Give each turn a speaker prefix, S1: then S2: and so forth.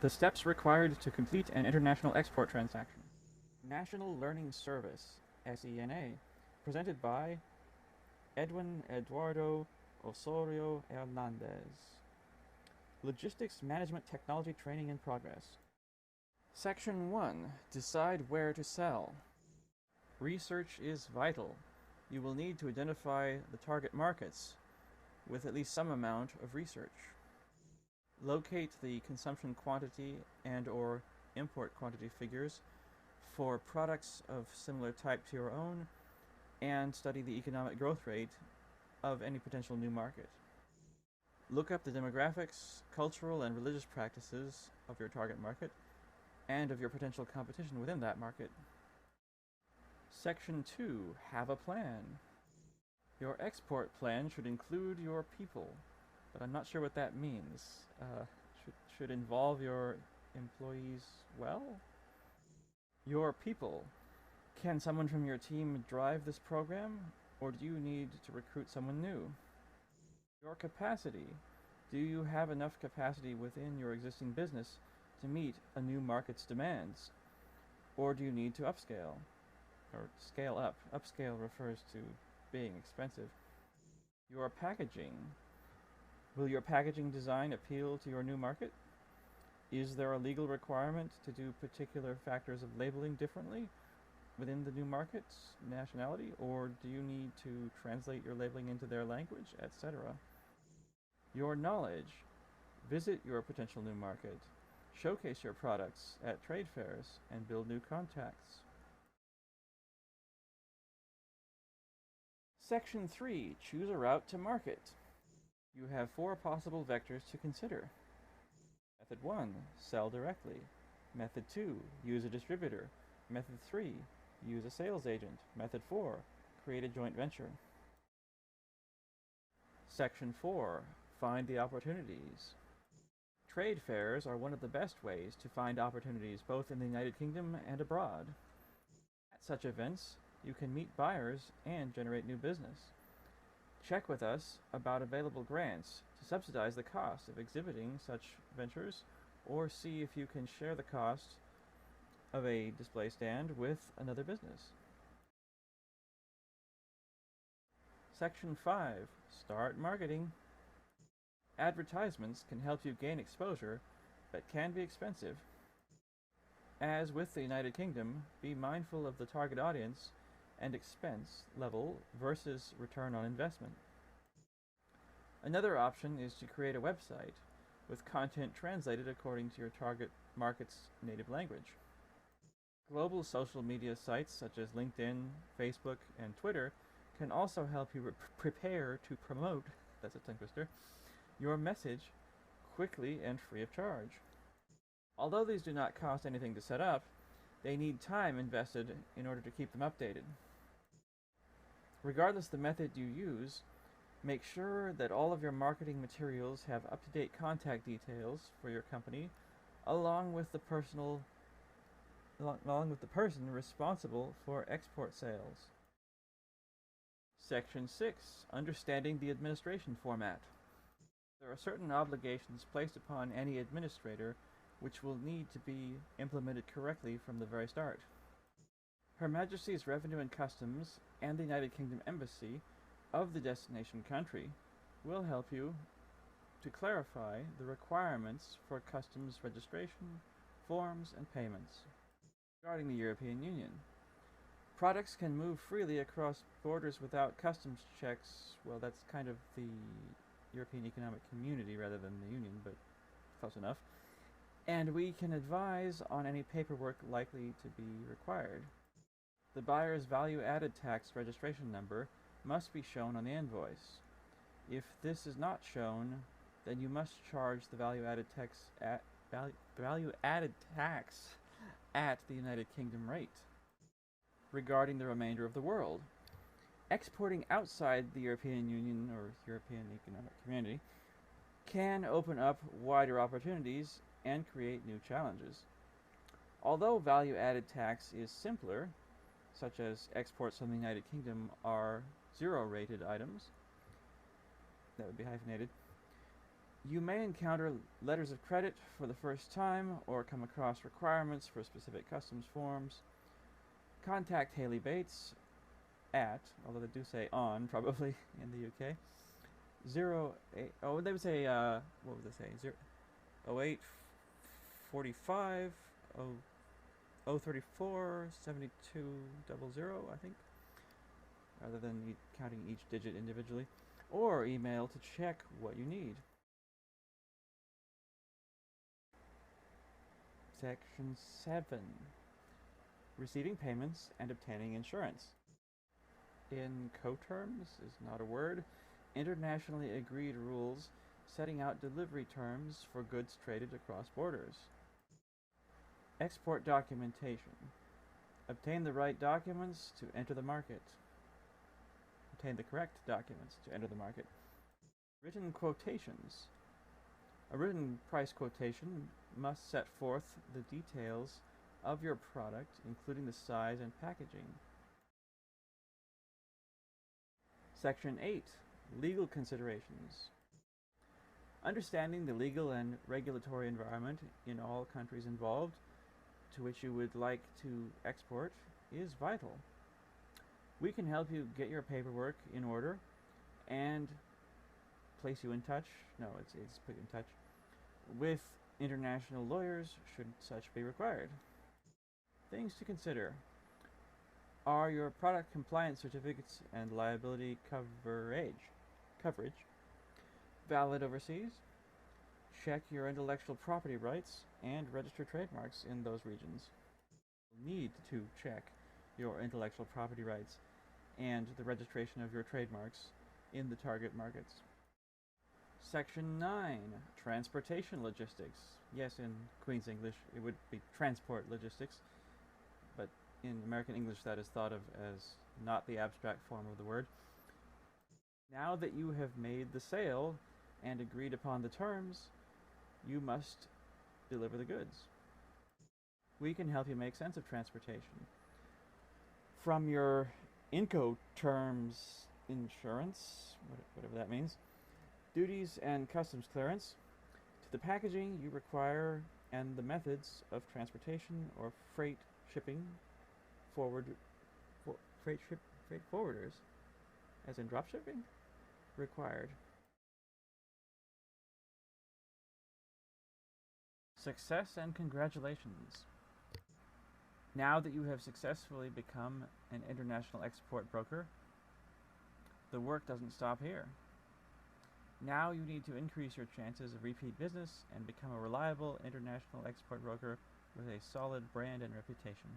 S1: The steps required to complete an international export transaction. National Learning Service, SENA, presented by Edwin Eduardo Osorio Hernandez. Logistics Management Technology Training in Progress. Section 1. Decide where to sell. Research is vital. You will need to identify the target markets with at least some amount of research. Locate the consumption quantity and/or import quantity figures for products of similar type to your own, and study the economic growth rate of any potential new market. Look up the demographics, cultural and religious practices of your target market and of your potential competition within that market. Section 2. Have a plan. Your export plan should include your people, but I'm not sure what that means. Should involve your employees well? Your people. Can someone from your team drive this program, or do you need to recruit someone new? Your capacity. Do you have enough capacity within your existing business to meet a new market's demands, or do you need to upscale? Or scale up. Upscale refers to being expensive. Your packaging. Will your packaging design appeal to your new market? Is there a legal requirement to do particular factors of labeling differently within the new market's nationality, or do you need to translate your labeling into their language, etc.? Your knowledge. Visit your potential new market. Showcase your products at trade fairs and build new contacts. Section 3. Choose a route to market. You have 4 possible vectors to consider. Method 1. Sell directly. Method 2. Use a distributor. Method 3. Use a sales agent. Method 4. Create a joint venture. Section 4. Find the opportunities. Trade fairs are one of the best ways to find opportunities both in the United Kingdom and abroad. At such events, you can meet buyers and generate new business. Check with us about available grants to subsidize the cost of exhibiting such ventures, or see if you can share the cost of a display stand with another business. Section 5. Start marketing. Advertisements can help you gain exposure, but can be expensive. As with the United Kingdom, be mindful of the target audience and expense level versus return on investment. Another option is to create a website with content translated according to your target market's native language. Global social media sites such as LinkedIn, Facebook, and Twitter can also help you prepare to promote, that's a tongue twister, your message quickly and free of charge. Although these do not cost anything to set up, they need time invested in order to keep them updated. Regardless the method you use, make sure that all of your marketing materials have up-to-date contact details for your company, along with the person responsible for export sales. Section 6. Understanding the administration format. There are certain obligations placed upon any administrator which will need to be implemented correctly from the very start. Her Majesty's Revenue and Customs and the United Kingdom Embassy of the destination country will help you to clarify the requirements for customs registration, forms, and payments. Regarding the European Union, products can move freely across borders without customs checks. Well, that's kind of the European Economic Community rather than the Union, but close enough. And we can advise on any paperwork likely to be required. The buyer's value-added tax registration number must be shown on the invoice. If this is not shown, then you must charge the value-added tax at the United Kingdom rate. Regarding the remainder of the world, exporting outside the European Union or European Economic Community can open up wider opportunities and create new challenges. Although value-added tax is simpler, such as exports from the United Kingdom are zero-rated items, that would be hyphenated, You may encounter letters of credit for the first time or come across requirements for specific customs forms. Contact Haley Bates at, although they do say on probably in the UK, 08, oh, they would say, what would they say, 08 45 034 7200, I think, rather than counting each digit individually, or email to check what you need. Section 7. Receiving payments and obtaining insurance. Incoterms is not a word. Internationally agreed rules setting out delivery terms for goods traded across borders. Export documentation. Obtain the right documents to enter the market. Obtain the correct documents to enter the market. Written quotations. A written price quotation must set forth the details of your product, including the size and packaging. Section 8. Legal considerations. Understanding the legal and regulatory environment in all countries involved to which you would like to export is vital. We can help you get your paperwork in order and place you in touch, it's put you in touch, with international lawyers should such be required. Things to consider are your product compliance certificates and liability coverage valid overseas. Check your intellectual property rights and register trademarks in those regions. You need to check your intellectual property rights and the registration of your trademarks in the target markets. Section 9. Transportation logistics. Yes, in Queen's English it would be transport logistics, but in American English that is thought of as not the abstract form of the word. Now that you have made the sale and agreed upon the terms, you must deliver the goods. We can help you make sense of transportation. From your Incoterms insurance, whatever that means, duties and customs clearance, to the packaging you require and the methods of transportation or freight shipping freight forwarders, as in drop shipping, required. Success and congratulations. Now that you have successfully become an international export broker, the work doesn't stop here. Now you need to increase your chances of repeat business and become a reliable international export broker with a solid brand and reputation.